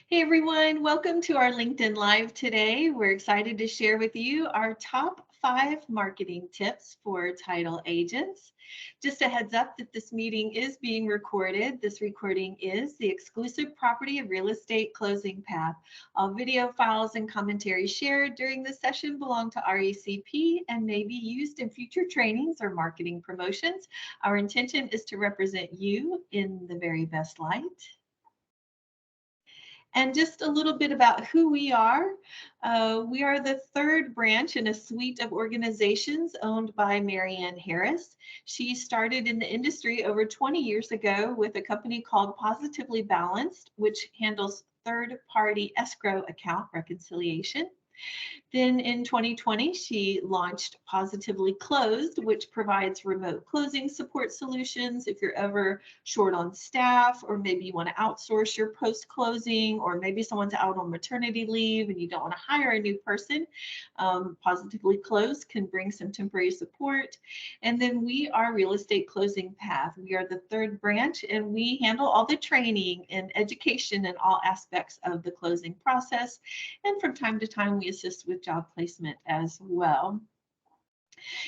Hey everyone, welcome to our LinkedIn Live today. We're excited to share with you our top 5 marketing tips for title agents. Just a heads up that this meeting is being recorded. This recording is the exclusive property of Real Estate Closing Path. All video files and commentary shared during this session belong to RECP and may be used in future trainings or marketing promotions. Our intention is to represent you in the very best light. And just a little bit about who we are. We are the third branch in a suite of organizations owned by Marianne Harris. She started in the industry over 20 years ago with a company called Positively Balanced, which handles third-party escrow account reconciliation. Then in 2020, she launched Positively Closed, which provides remote closing support solutions if you're ever short on staff, or maybe you want to outsource your post-closing, or maybe someone's out on maternity leave and you don't want to hire a new person. Positively Closed can bring some temporary support. And then we are Real Estate Closing Path. We are the third branch, and we handle all the training and education in all aspects of the closing process. And from time to time, we assist with job placement as well.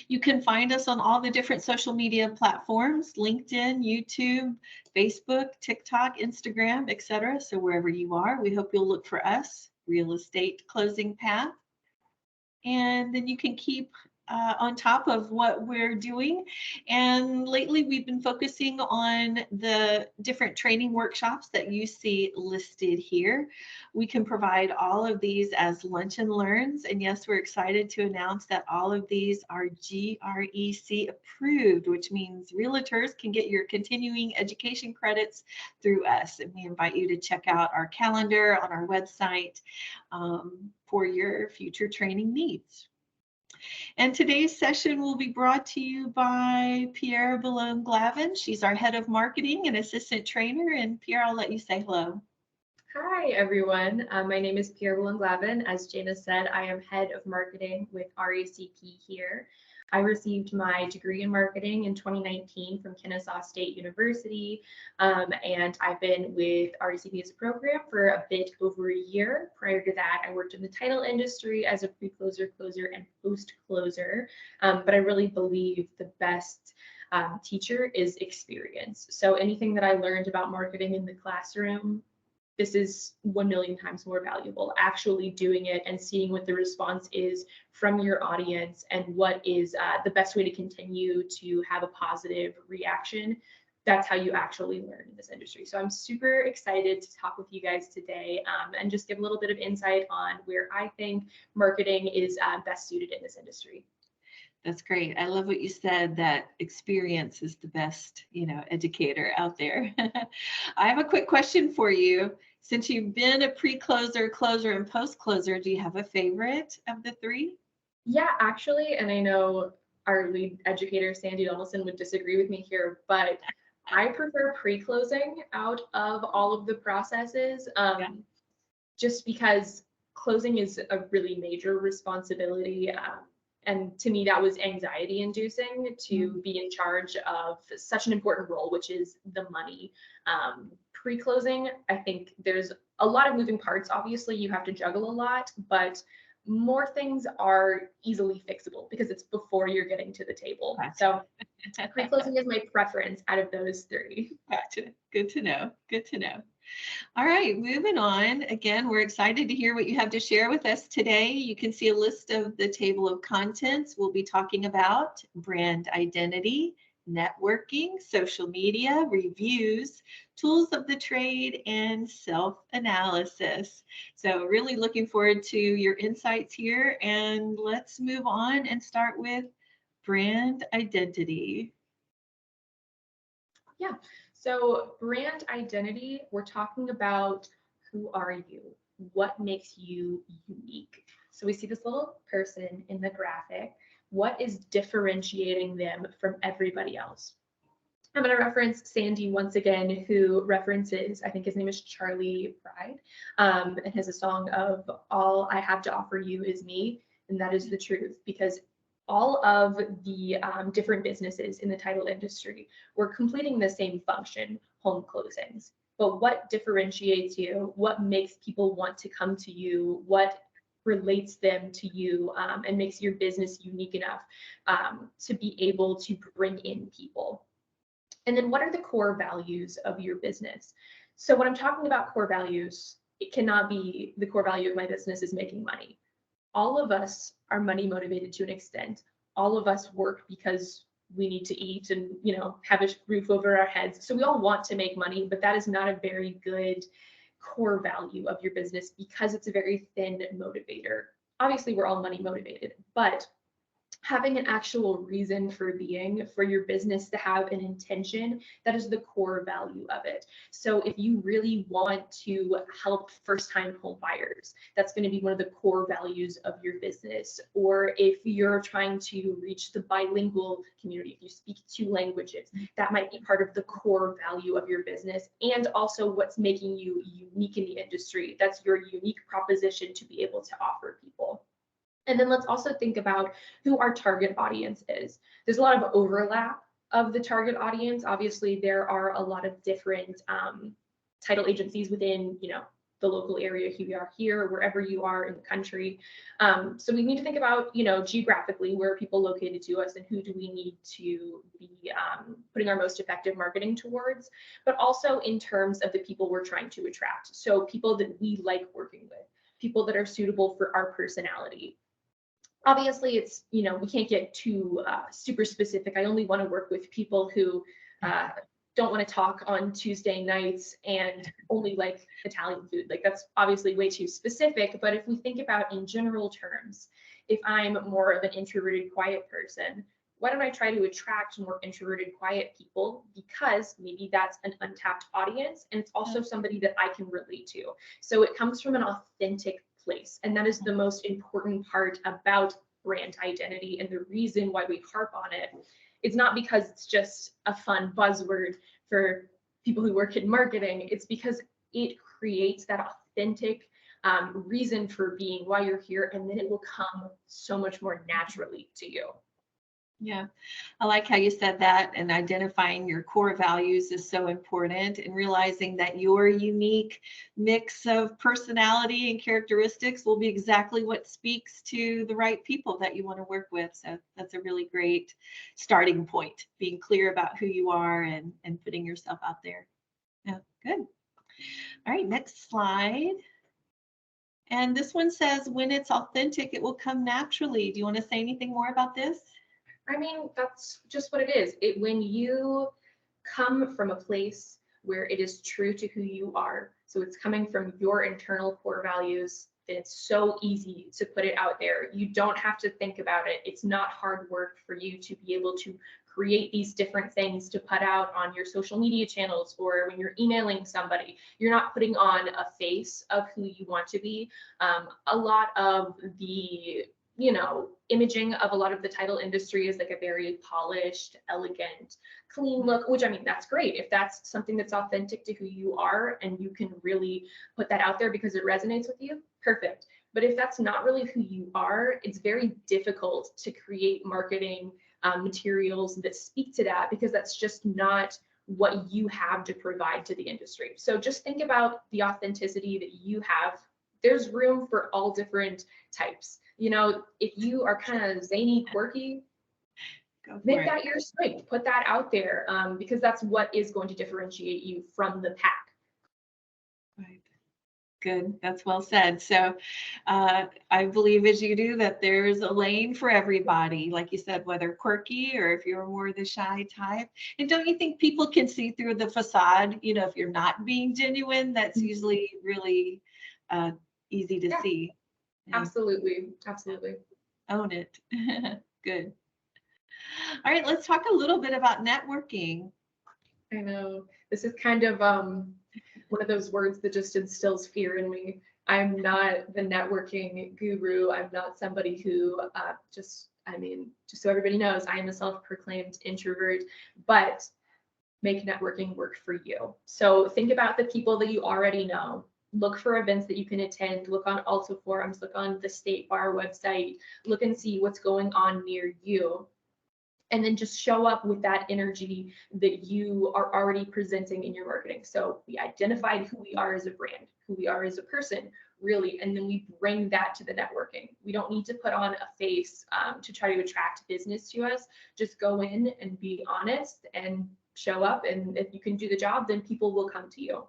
You can find us on all the different social media platforms: LinkedIn, YouTube, Facebook, TikTok, Instagram, etc. So wherever you are, we hope you'll look for us, Real Estate Closing Path. And then you can keep on top of what we're doing. And lately we've been focusing on the different training workshops that you see listed here. We can provide all of these as lunch and learns. And yes, we're excited to announce that all of these are GREC approved, which means realtors can get your continuing education credits through us. And we invite you to check out our calendar on our website for your future training needs. And today's session will be brought to you by Pier Boulogne-Glavin. She's our head of marketing and assistant trainer. And Pierre, I'll let you say hello. Hi, everyone. My name is Pier Boulogne-Glavin. As Janis said, I am head of marketing with RECP here. I received my degree in marketing in 2019 from Kennesaw State University, and I've been with RECP's program for a bit over a year. Prior to that, I worked in the title industry as a pre-closer, closer, and post-closer, but I really believe the best teacher is experience. So anything that I learned about marketing in the classroom, this is 1 million times more valuable. Actually doing it and seeing what the response is from your audience and what is the best way to continue to have a positive reaction. That's how you actually learn in this industry. So I'm super excited to talk with you guys today and just give a little bit of insight on where I think marketing is best suited in this industry. That's great. I love what you said, that experience is the best, educator out there. I have a quick question for you. Since you've been a pre-closer, closer, and post-closer, do you have a favorite of the three? Yeah, actually, and I know our lead educator, Sandi Donaldson, would disagree with me here, but I prefer pre-closing out of all of the processes, just because closing is a really major responsibility. And to me, that was anxiety inducing to be in charge of such an important role, which is the money. Pre-closing, I think there's a lot of moving parts. Obviously, you have to juggle a lot, but more things are easily fixable because it's before you're getting to the table. So pre-closing is my preference out of those three. Gotcha. Good to know. Good to know. All right, moving on. Again, we're excited to hear what you have to share with us today. You can see a list of the table of contents. We'll be talking about brand identity, networking, social media, reviews, tools of the trade, and self-analysis. So really looking forward to your insights here. And let's move on and start with brand identity. Yeah. So brand identity, we're talking about who are you? What makes you unique? So we see this little person in the graphic. What is differentiating them from everybody else? I'm going to reference Sandi once again, who references, I think his name is Charlie Pride, and has a song of "All I Have to Offer You Is Me," and that is the truth, because all of the different businesses in the title industry were completing the same function, home closings. but what differentiates you, what makes people want to come to you, what relates them to you, and makes your business unique enough to be able to bring in people. And then what are the core values of your business? So when I'm talking about core values, it cannot be the core value of my business is making money. All of us are money motivated to an extent. All of us work because we need to eat and, have a roof over our heads. So we all want to make money, but that is not a very good core value of your business because it's a very thin motivator. Obviously, we're all money motivated, but having an actual reason for being, for your business to have an intention, that is the core value of it. So if you really want to help first-time home buyers, that's going to be one of the core values of your business. Or if you're trying to reach the bilingual community, if you speak 2 languages, that might be part of the core value of your business, and also what's making you unique in the industry. That's your unique proposition to be able to offer people. And then let's also think about who our target audience is. There's a lot of overlap of the target audience. Obviously, there are a lot of different title agencies within, the local area we are here, wherever you are in the country. So we need to think about, geographically, where are people located to us and who do we need to be putting our most effective marketing towards, but also in terms of the people we're trying to attract. So people that we like working with, people that are suitable for our personality. Obviously, it's, we can't get too super specific. I only want to work with people who don't want to talk on Tuesday nights and only like Italian food. Like, that's obviously way too specific. But if we think about in general terms, if I'm more of an introverted, quiet person, why don't I try to attract more introverted, quiet people? Because maybe that's an untapped audience, and it's also somebody that I can relate to. So it comes from an authentic place. And that is the most important part about brand identity, and the reason why we harp on it. It's not because it's just a fun buzzword for people who work in marketing. It's because it creates that authentic reason for being why you're here, and then it will come so much more naturally to you. Yeah, I like how you said that, and identifying your core values is so important, and realizing that your unique mix of personality and characteristics will be exactly what speaks to the right people that you want to work with. So that's a really great starting point, being clear about who you are and putting yourself out there. Yeah, good. All right, next slide. And this one says, when it's authentic, it will come naturally. Do you want to say anything more about this? I mean, that's just what it is. When you come from a place where it is true to who you are, so it's coming from your internal core values, then it's so easy to put it out there. You don't have to think about it. It's not hard work for you to be able to create these different things to put out on your social media channels, or when you're emailing somebody. You're not putting on a face of who you want to be. A lot of the imaging of a lot of the title industry is like a very polished, elegant, clean look, which, I mean, that's great. If that's something that's authentic to who you are and you can really put that out there because it resonates with you, perfect. But if that's not really who you are, it's very difficult to create marketing materials that speak to that, because that's just not what you have to provide to the industry. So just think about the authenticity that you have. There's room for all different types. If you are kind of zany, quirky, make that your strength. Put that out there, because that's what is going to differentiate you from the pack. Right. Good. That's well said. So I believe, as you do, that there's a lane for everybody, like you said, whether quirky or if you're more the shy type. And don't you think people can see through the facade? If you're not being genuine, that's usually really easy to see. Absolutely. Absolutely. Own it. Good. All right, let's talk a little bit about networking. I know this is kind of one of those words that just instills fear in me. I'm not the networking guru. I'm not somebody who just so everybody knows, I am a self-proclaimed introvert, but make networking work for you. So think about the people that you already know. Look for events that you can attend. Look on Alta forums, look on the State Bar website, look and see what's going on near you. and then just show up with that energy that you are already presenting in your marketing. So we identified who we are as a brand, who we are as a person, really, and then we bring that to the networking. We don't need to put on a face to try to attract business to us. Just go in and be honest and show up, and if you can do the job, then people will come to you.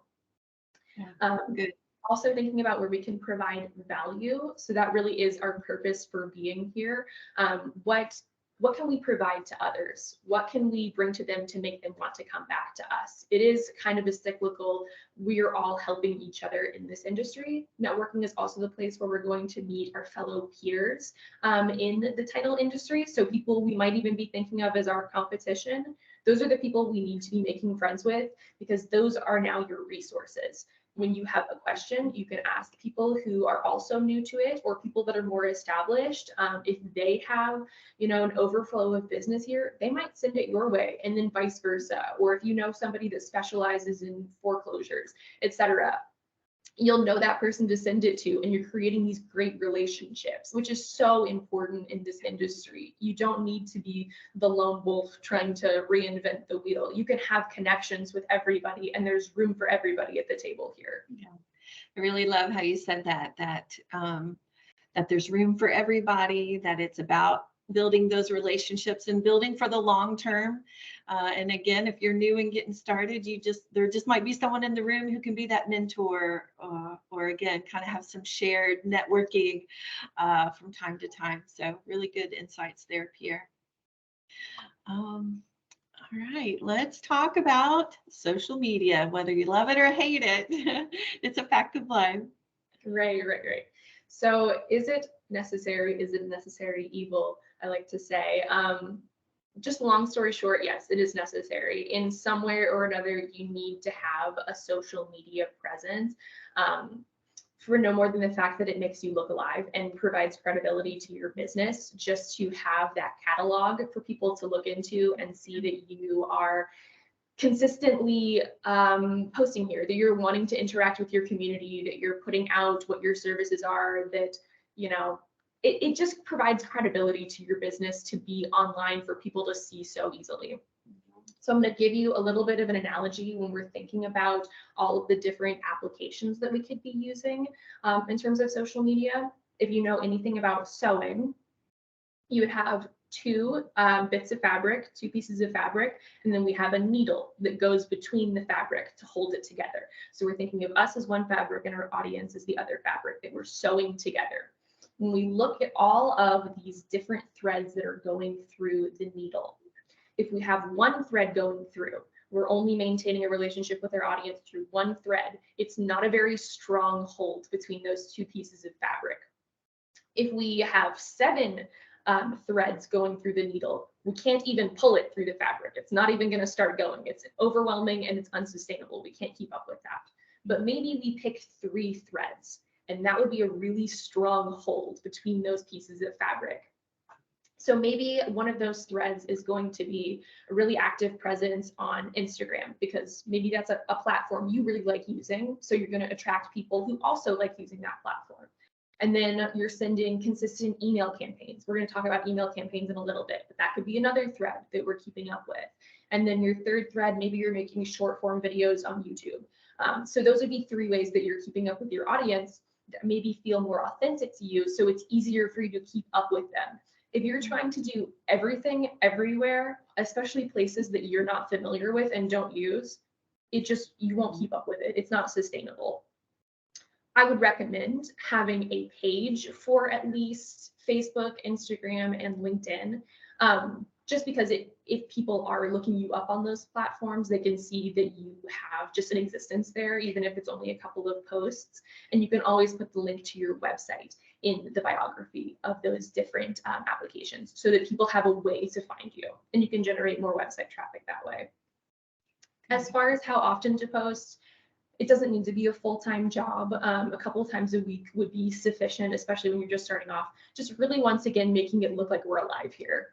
Good. Also thinking about where we can provide value. So that really is our purpose for being here. What can we provide to others? What can we bring to them to make them want to come back to us? It is kind of a cyclical, we are all helping each other in this industry. Networking is also the place where we're going to meet our fellow peers in the title industry. So people we might even be thinking of as our competition. Those are the people we need to be making friends with, because those are now your resources. When you have a question, you can ask people who are also new to it, or people that are more established. If they have, an overflow of business here, they might send it your way, and then vice versa. Or if you know somebody that specializes in foreclosures, etc., you'll know that person to send it to, and you're creating these great relationships, which is so important in this industry. You don't need to be the lone wolf trying to reinvent the wheel. You can have connections with everybody, and there's room for everybody at the table here. Yeah. I really love how you said that there's room for everybody, that it's about building those relationships and building for the long term. And again, if you're new and getting started, there just might be someone in the room who can be that mentor, or again, kind of have some shared networking from time to time. So really good insights there, Pierre. All right, let's talk about social media, whether you love it or hate it. It's a fact of life. Right. So is it necessary? Is it a necessary evil? I like to say. Just long story short, yes, it is necessary. In some way or another, you need to have a social media presence, for no more than the fact that it makes you look alive and provides credibility to your business. Just to have that catalog for people to look into and see that you are consistently posting here, that you're wanting to interact with your community, that you're putting out what your services are, that it just provides credibility to your business to be online for people to see so easily. So I'm going to give you a little bit of an analogy when we're thinking about all of the different applications that we could be using in terms of social media. If you know anything about sewing, you would have two bits of fabric, two pieces of fabric, and then we have a needle that goes between the fabric to hold it together. So we're thinking of us as one fabric and our audience as the other fabric that we're sewing together. When we look at all of these different threads that are going through the needle, if we have one thread going through, we're only maintaining a relationship with our audience through one thread. It's not a very strong hold between those two pieces of fabric. If we have 7 threads going through the needle, we can't even pull it through the fabric. It's not even going to start going. It's overwhelming and it's unsustainable. We can't keep up with that. But maybe we pick 3 threads, and that would be a really strong hold between those pieces of fabric. So maybe one of those threads is going to be a really active presence on Instagram, because maybe that's a platform you really like using. So you're going to attract people who also like using that platform. And then you're sending consistent email campaigns. We're going to talk about email campaigns in a little bit, but that could be another thread that we're keeping up with. And then your third thread, maybe you're making short form videos on YouTube. So those would be 3 ways that you're keeping up with your audience that maybe feel more authentic to you, so it's easier for you to keep up with them. If you're trying to do everything everywhere, especially places that you're not familiar with and don't use, you won't keep up with it. It's not sustainable. I would recommend having a page for at least Facebook, Instagram, and LinkedIn, just because if people are looking you up on those platforms, they can see that you have just an existence there, even if it's only a couple of posts. And you can always put the link to your website in the biography of those different applications, so that people have a way to find you, and you can generate more website traffic that way. As far as how often to post, it doesn't need to be a full-time job. A couple of times a week would be sufficient, especially when you're just starting off. Just really, once again, making it look like we're alive here.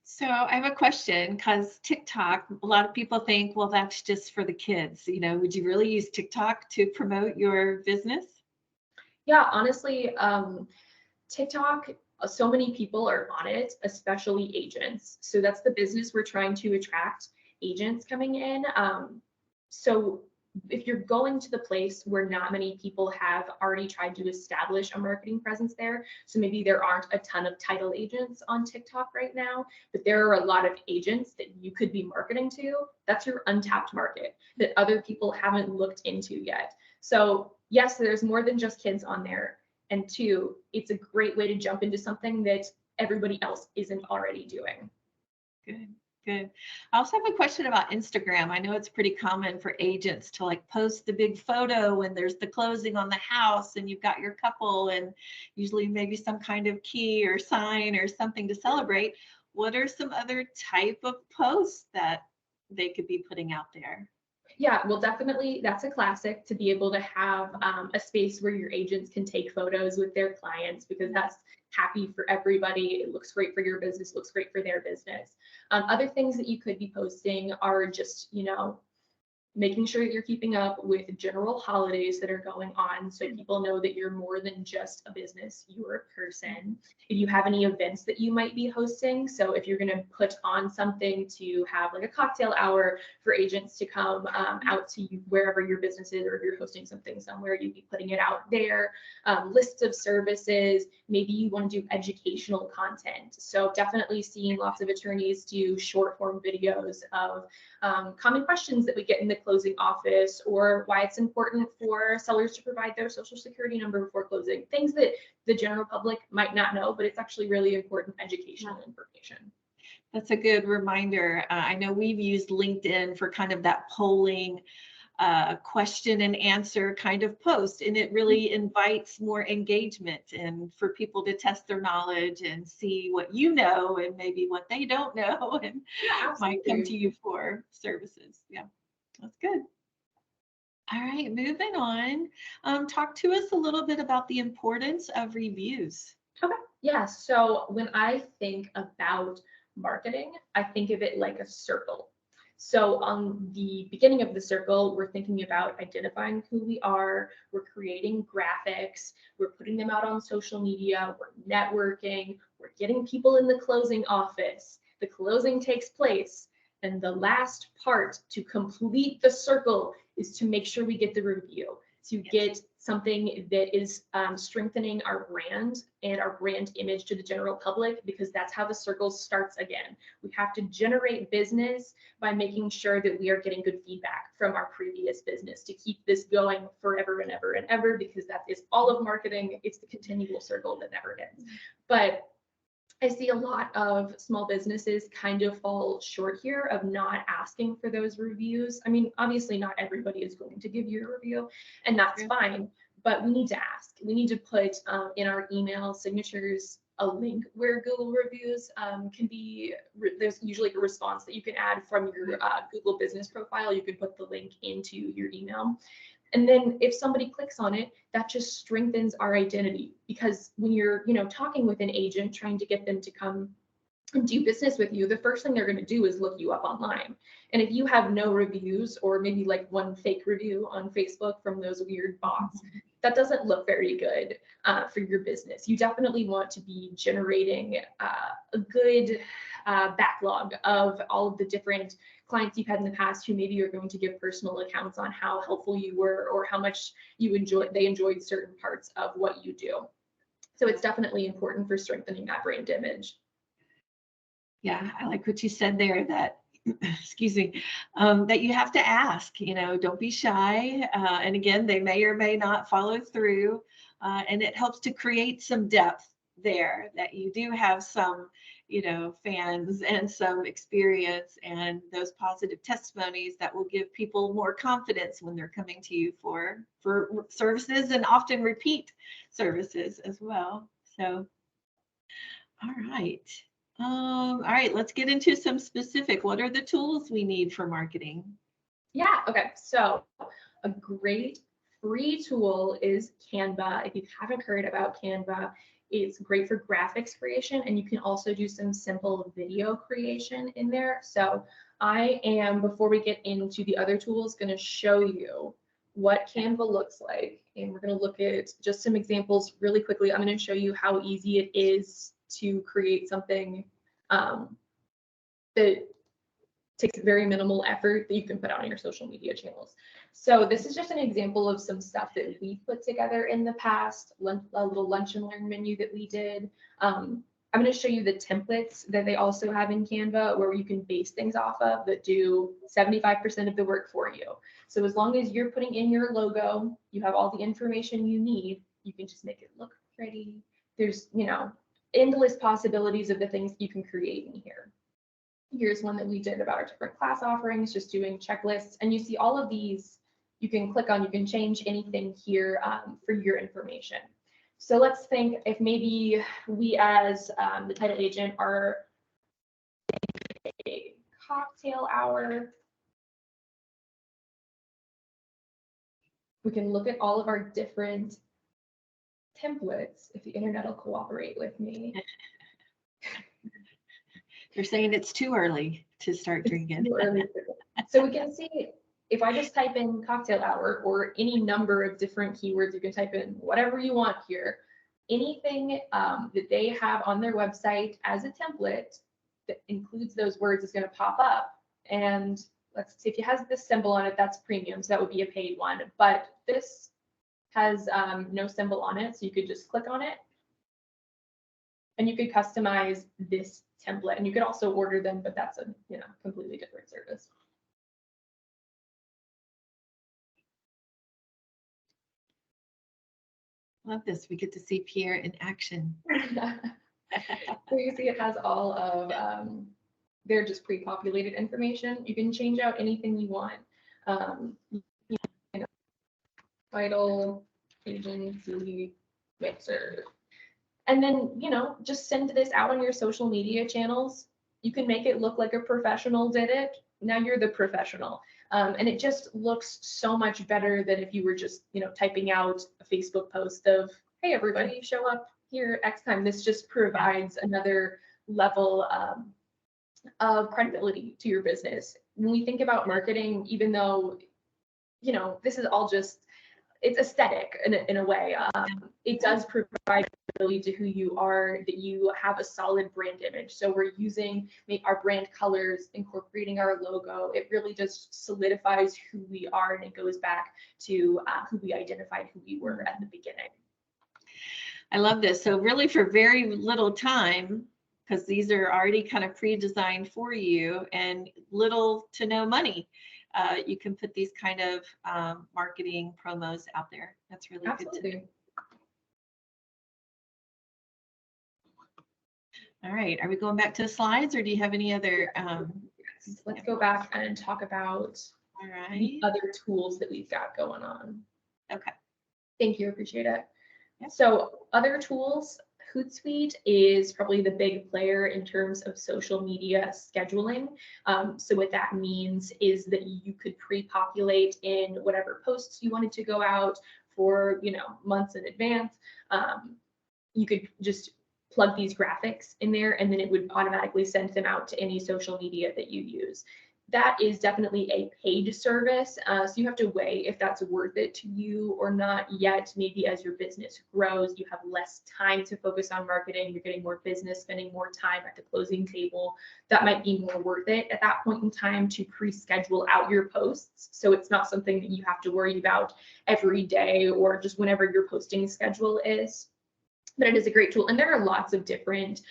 So I have a question, because TikTok, a lot of people think, well, that's just for the kids. Would you really use TikTok to promote your business? Yeah, honestly, TikTok, So many people are on it, especially agents. So that's the business we're trying to attract, agents coming in. So if you're going to the place where not many people have already tried to establish a marketing presence there, so maybe there aren't a ton of title agents on TikTok right now, but there are a lot of agents that you could be marketing to. That's your untapped market that other people haven't looked into yet. So yes, there's more than just kids on there. And two, it's a great way to jump into something that everybody else isn't already doing. Good. Good. I also have a question about Instagram. I know it's pretty common for agents to like post the big photo when there's the closing on the house and you've got your couple and usually maybe some kind of key or sign or something to celebrate. What are some other type of posts that they could be putting out there? Yeah, well, definitely that's a classic to be able to have a space where your agents can take photos with their clients, because that's happy for everybody. It looks great for your business, looks great for their business. Other things that you could be posting are just, making sure that you're keeping up with general holidays that are going on, so people know that you're more than just a business, you're a person. If you have any events that you might be hosting, so if you're going to put on something to have like a cocktail hour for agents to come out to you wherever your business is, or if you're hosting something somewhere, you'd be putting it out there. Lists of services, maybe you want to do educational content. So definitely seeing lots of attorneys do short form videos of common questions that we get in the closing office, or why it's important for sellers to provide their social security number before closing, things that the general public might not know, but it's actually really important educational information. That's a good reminder. I know we've used LinkedIn for kind of that polling question and answer kind of post, and it really invites more engagement and for people to test their knowledge and see what you know and maybe what they don't know and might come to you for services. Yeah, that's good. All right, moving on. Talk to us a little bit about the importance of reviews. Okay. Yeah. So when I think about marketing, I think of it like a circle. So on the beginning of the circle, we're thinking about identifying who we are, we're creating graphics, we're putting them out on social media, we're networking, we're getting people in the closing office. The closing takes place. And the last part to complete the circle is to make sure we get the review, to get something that is strengthening our brand and our brand image to the general public, because that's how the circle starts again. We have to generate business by making sure that we are getting good feedback from our previous business to keep this going forever and ever and ever, because that is all of marketing. It's the continual circle that never ends. But I see a lot of small businesses kind of fall short here of not asking for those reviews. I mean, obviously not everybody is going to give you a review, and that's fine, but we need to ask. We need to put in our email signatures a link where Google reviews can be, there's usually a response that you can add from your Google business profile. You can put the link into your email. And then if somebody clicks on it, that just strengthens our identity, because when you're, talking with an agent, trying to get them to come and do business with you, the first thing they're going to do is look you up online. And if you have no reviews, or maybe like one fake review on Facebook from those weird bots, that doesn't look very good for your business. You definitely want to be generating a good backlog of all of the different clients you've had in the past who maybe you're going to give personal accounts on how helpful you were, or how much they enjoyed certain parts of what you do. So it's definitely important for strengthening that brand image. Yeah, I like what you said there, that excuse me, that you have to ask, don't be shy. And again, they may or may not follow through. And it helps to create some depth there, that you do have some, fans and some experience and those positive testimonies that will give people more confidence when they're coming to you for services, and often repeat services as well. So, all right. All right, let's get into some specific. What are the tools we need for marketing? Yeah, okay. So a great free tool is Canva. If you haven't heard about Canva, it's great for graphics creation, and you can also do some simple video creation in there. So I am, before we get into the other tools, going to show you what Canva looks like. And we're going to look at just some examples really quickly. I'm going to show you how easy it is to create something that takes very minimal effort that you can put out on your social media channels. So this is just an example of some stuff that we put together in the past, a little lunch and learn menu that we did. I'm going to show you the templates that they also have in Canva where you can base things off of that do 75% of the work for you. So as long as you're putting in your logo, you have all the information you need, you can just make it look pretty. There's, you know, endless possibilities of the things you can create in here. Here's one that we did about our different class offerings, just doing checklists. And you see all of these, you can click on, you can change anything here for your information. So let's think if maybe we as the title agent are a cocktail hour. We can look at all of our different templates if the internet will cooperate with me. You're saying it's too early to start drinking. Too early. So we can see if I just type in cocktail hour or any number of different keywords, you can type in whatever you want here. Anything that they have on their website as a template that includes those words is going to pop up. And let's see if it has this symbol on it, that's premium. So that would be a paid one. But this has no symbol on it. So you could just click on it and you could customize this template, and you could also order them, but that's a completely different service. Love this. We get to see Pierre in action. So you see it has all of their just pre-populated information. You can change out anything you want. Title, agency, mixer. And then, just send this out on your social media channels. You can make it look like a professional did it. Now you're the professional. And it just looks so much better than if you were just, typing out a Facebook post of, hey, everybody, show up here X time. This just provides another level of credibility to your business. When we think about marketing, even though, this is all just, it's aesthetic in a way. It does provide credibility to who you are, that you have a solid brand image. So we're using our brand colors, incorporating our logo. It really just solidifies who we are, and it goes back to who we identified who we were at the beginning. I love this. So really for very little time, because these are already kind of pre-designed for you and little to no money, you can put these kind of marketing promos out there. That's really Absolutely. good to do. All right, are we going back to the slides, or do you have any other? Let's go back and talk about the other tools that we've got going on. Okay. Thank you, appreciate it. Yep. So other tools, Hootsuite is probably the big player in terms of social media scheduling. So what that means is that you could pre-populate in whatever posts you wanted to go out for, months in advance. You could just plug these graphics in there, and then it would automatically send them out to any social media that you use. That is definitely a paid service. So you have to weigh if that's worth it to you or not yet. Maybe as your business grows, you have less time to focus on marketing. You're getting more business, spending more time at the closing table. That might be more worth it at that point in time to pre-schedule out your posts. So it's not something that you have to worry about every day or just whenever your posting schedule is. But it is a great tool. And there are lots of different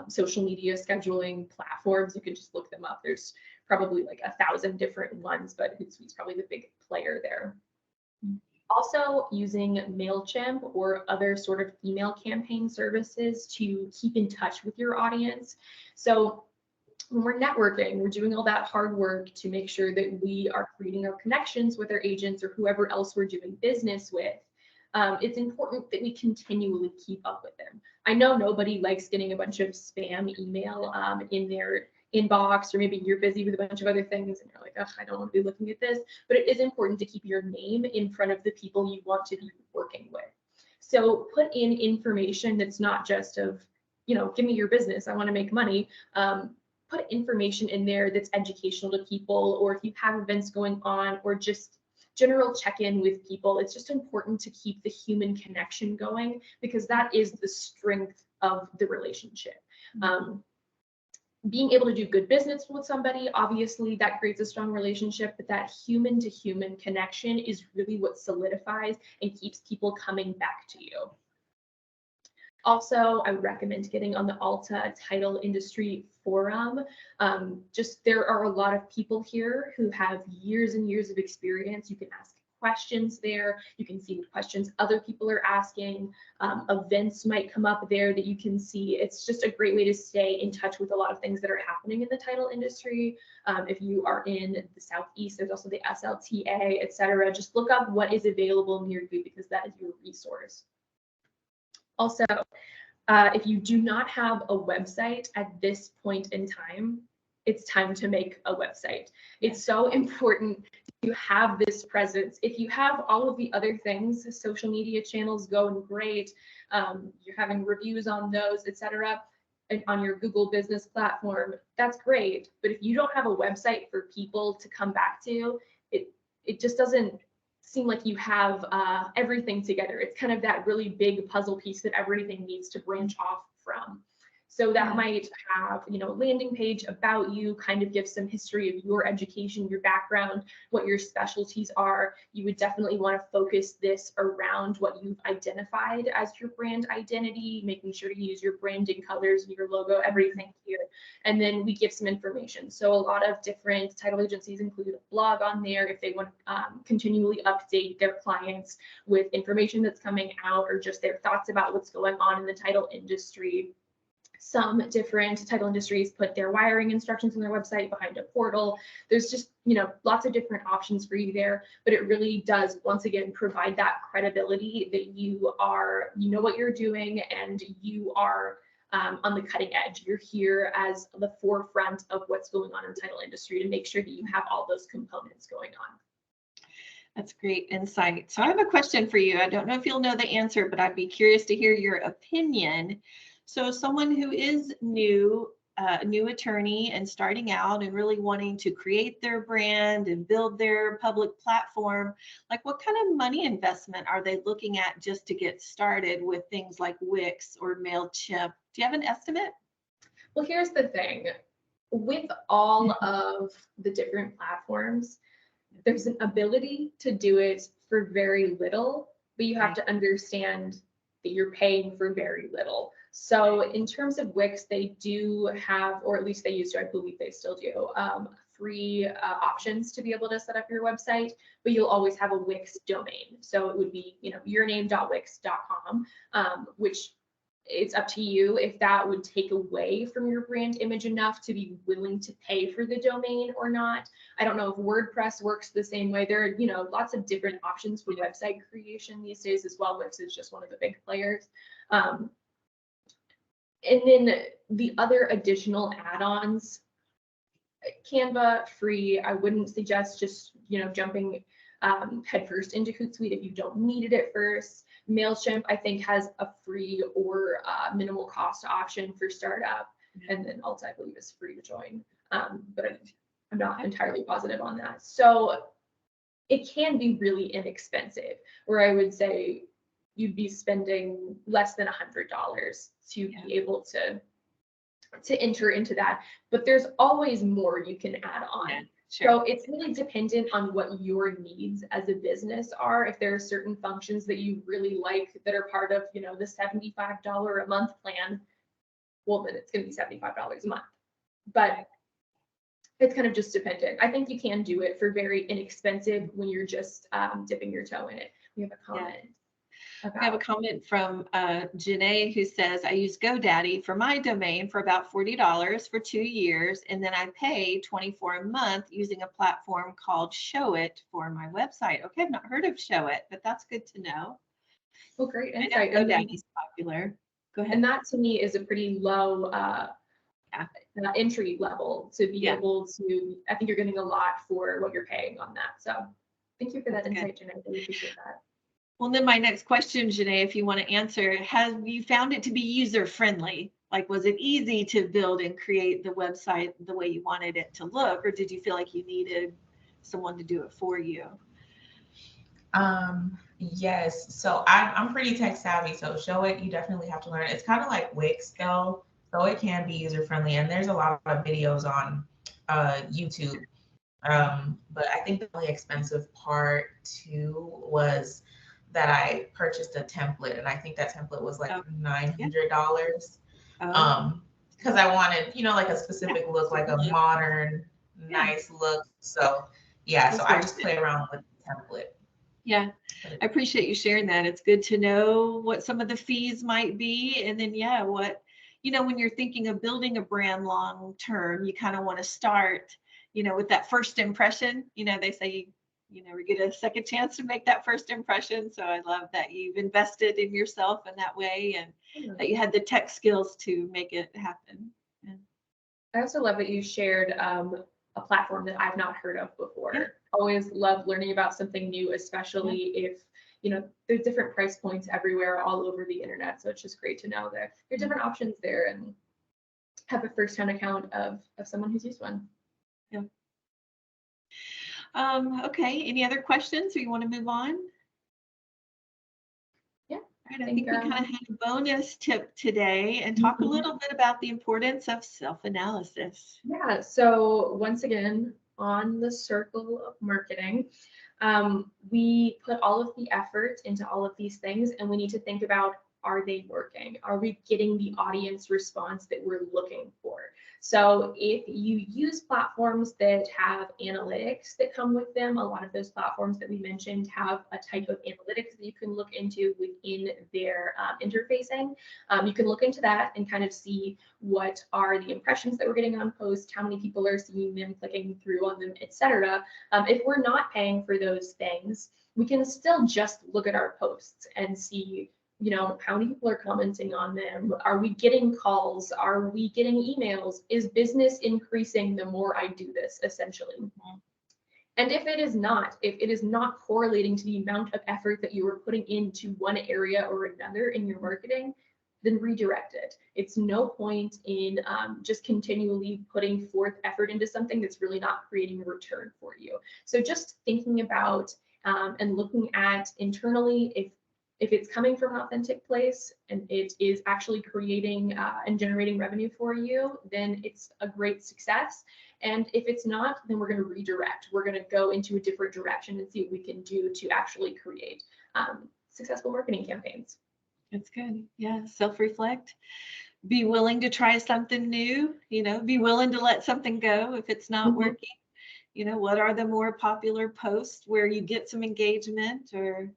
social media scheduling platforms. You can just look them up. There's probably like 1,000 different ones, but Hootsuite's probably the big player there. Also using MailChimp or other sort of email campaign services to keep in touch with your audience. So when we're networking, we're doing all that hard work to make sure that we are creating our connections with our agents or whoever else we're doing business with. It's important that we continually keep up with them. I know nobody likes getting a bunch of spam email in their inbox, or maybe you're busy with a bunch of other things and you're like, oh, I don't want to be looking at this, but it is important to keep your name in front of the people you want to be working with. So put in information that's not just of, give me your business, I want to make money. Put information in there that's educational to people, or if you have events going on, or just general check-in with people. It's just important to keep the human connection going, because that is the strength of the relationship. Being able to do good business with somebody, obviously that creates a strong relationship, but that human to human connection is really what solidifies and keeps people coming back to you. Also, I would recommend getting on the Alta title industry forum. Just there are a lot of people here who have years and years of experience. You can ask questions there. You can see what questions other people are asking. Events might come up there that you can see. It's just a great way to stay in touch with a lot of things that are happening in the title industry. If you are in the Southeast, there's also the SLTA, etc. Just look up what is available near you because that is your resource. Also, if you do not have a website at this point in time, it's time to make a website. It's so important to have this presence. If you have all of the other things, social media channels going great, you're having reviews on those, etc., and on your Google business platform, that's great. But if you don't have a website for people to come back to, it just doesn't seem like you have everything together. It's kind of that really big puzzle piece that everything needs to branch off from. So that might have, you know, a landing page about you, kind of give some history of your education, your background, what your specialties are. You would definitely want to focus this around what you've identified as your brand identity, making sure to use your branding colors and your logo, everything here. And then we give some information. So a lot of different title agencies include a blog on there if they want to continually update their clients with information that's coming out or just their thoughts about what's going on in the title industry. Some different title industries put their wiring instructions on their website behind a portal. There's just, you know, lots of different options for you there, but it really does, once again, provide that credibility that you know what you're doing and you are on the cutting edge. You're here as the forefront of what's going on in the title industry to make sure that you have all those components going on. That's great insight. So I have a question for you. I don't know if you'll know the answer, but I'd be curious to hear your opinion. So someone who is new, a new attorney and starting out and really wanting to create their brand and build their public platform, like what kind of money investment are they looking at just to get started with things like Wix or MailChimp? Do you have an estimate? Well, here's the thing. With all of the different platforms, there's an ability to do it for very little, but you have to understand that you're paying for very little. So in terms of Wix, they do have, or at least they used to, I believe they still do, free options to be able to set up your website, but you'll always have a Wix domain. So it would be, you know, yourname.wix.com, which it's up to you if that would take away from your brand image enough to be willing to pay for the domain or not. I don't know if WordPress works the same way. There are, you know, lots of different options for website creation these days as well. Wix is just one of the big players. And then the other additional add-ons, Canva, free. I wouldn't suggest just, you know, jumping headfirst into Hootsuite if you don't need it at first. MailChimp, I think, has a free or minimal cost option for startup. And then Alta, I believe, is free to join. But I'm not entirely positive on that. So it can be really inexpensive, where I would say you'd be spending less than $100 to be able to enter into that. But there's always more you can add on. Yeah, sure. So it's really dependent on what your needs as a business are. If there are certain functions that you really like that are part of, you know, the $75 a month plan, well, then it's going to be $75 a month. But it's kind of just dependent. I think you can do it for very inexpensive when you're just dipping your toe in it. We have a comment. Yeah. I have a comment from Janis who says, I use GoDaddy for my domain for about $40 for 2 years, and then I pay $24 a month using a platform called Showit for my website. Okay, I've not heard of Showit, but that's good to know. Well, great insight. GoDaddy's popular. Go ahead. And that to me is a pretty low entry level to be able to, I think you're getting a lot for what you're paying on that. So thank you for that insight, Janis. I really appreciate that. Well, then my next question, Janis, if you want to answer, have you found it to be user-friendly? Like, was it easy to build and create the website the way you wanted it to look, or did you feel like you needed someone to do it for you? Yes, so I'm pretty tech savvy, so show it, you definitely have to learn. It's kind of like Wix though, so it can be user friendly, and there's a lot of videos on YouTube. But I think the only expensive part too was that I purchased a template, and I think that template was like Oh, yeah. $900. Oh, Because I wanted, like a yeah. specific look, like a Look, modern, yeah, nice look. So yeah, so it's I worth just it. play around with the template. Yeah, But I appreciate you sharing that. It's good to know what some of the fees might be. And then, yeah, when you're thinking of building a brand long term, you kind of want to start, with that first impression. They say you never get a second chance to make that first impression. So I love that you've invested in yourself in that way and that you had the tech skills to make it happen. Yeah. I also love that you shared a platform that I've not heard of before. Yeah. Always love learning about something new, especially if there's different price points everywhere all over the internet. So it's just great to know that there are different options there and have a first-hand account of someone who's used one. Yeah. Okay. Any other questions, or you want to move on? Yeah. All right. I think we kind of had a bonus tip today and talk a little bit about the importance of self-analysis. Yeah. So once again, on the circle of marketing, we put all of the effort into all of these things, and we need to think about, are they working? Are we getting the audience response that we're looking for? So if you use platforms that have analytics that come with them, a lot of those platforms that we mentioned have a type of analytics that you can look into within their interfacing. You can look into that and kind of see what are the impressions that we're getting on posts, how many people are seeing them, clicking through on them, etc. If we're not paying for those things, we can still just look at our posts and see, how many people are commenting on them? Are we getting calls? Are we getting emails? Is business increasing the more I do this, essentially? And if it is not correlating to the amount of effort that you are putting into one area or another in your marketing, then redirect it. It's no point in just continually putting forth effort into something that's really not creating a return for you. So just thinking about and looking at internally, if it's coming from an authentic place and it is actually creating and generating revenue for you, then it's a great success. And if it's not, then we're going to redirect. We're going to go into a different direction and see what we can do to actually create successful marketing campaigns. That's good. Yeah. Self-reflect. Be willing to try something new, be willing to let something go if it's not working. What are the more popular posts where you get some engagement or,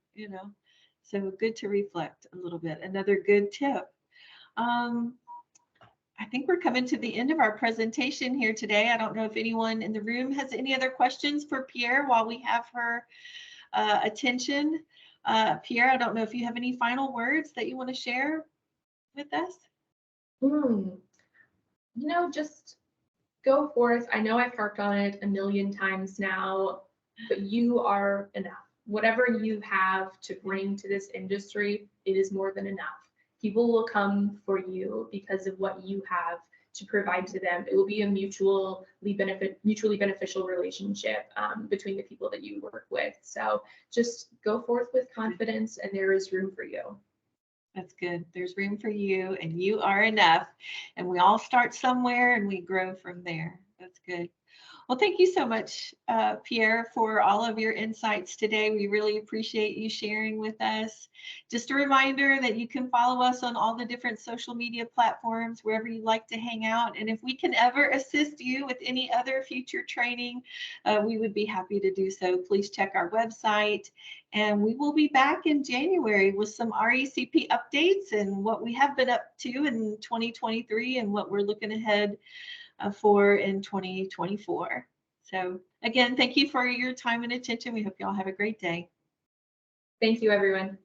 so good to reflect a little bit. Another good tip. I think we're coming to the end of our presentation here today. I don't know if anyone in the room has any other questions for Pierre while we have her attention. Pierre, I don't know if you have any final words that you want to share with us. Just go forth. I know I've harped on it a million times now, but you are enough. Whatever you have to bring to this industry, it is more than enough. People will come for you because of what you have to provide to them. It will be a mutually beneficial relationship between the people that you work with. So just go forth with confidence, and there is room for you. That's good. There's room for you, and you are enough. And we all start somewhere and we grow from there. That's good. Well, thank you so much, Pierre, for all of your insights today. We really appreciate you sharing with us. Just a reminder that you can follow us on all the different social media platforms, wherever you like to hang out. And if we can ever assist you with any other future training, we would be happy to do so. Please check our website. And we will be back in January with some RECP updates and what we have been up to in 2023 and what we're looking ahead for in 2024. So again, thank you for your time and attention. We hope you all have a great day. Thank you, everyone.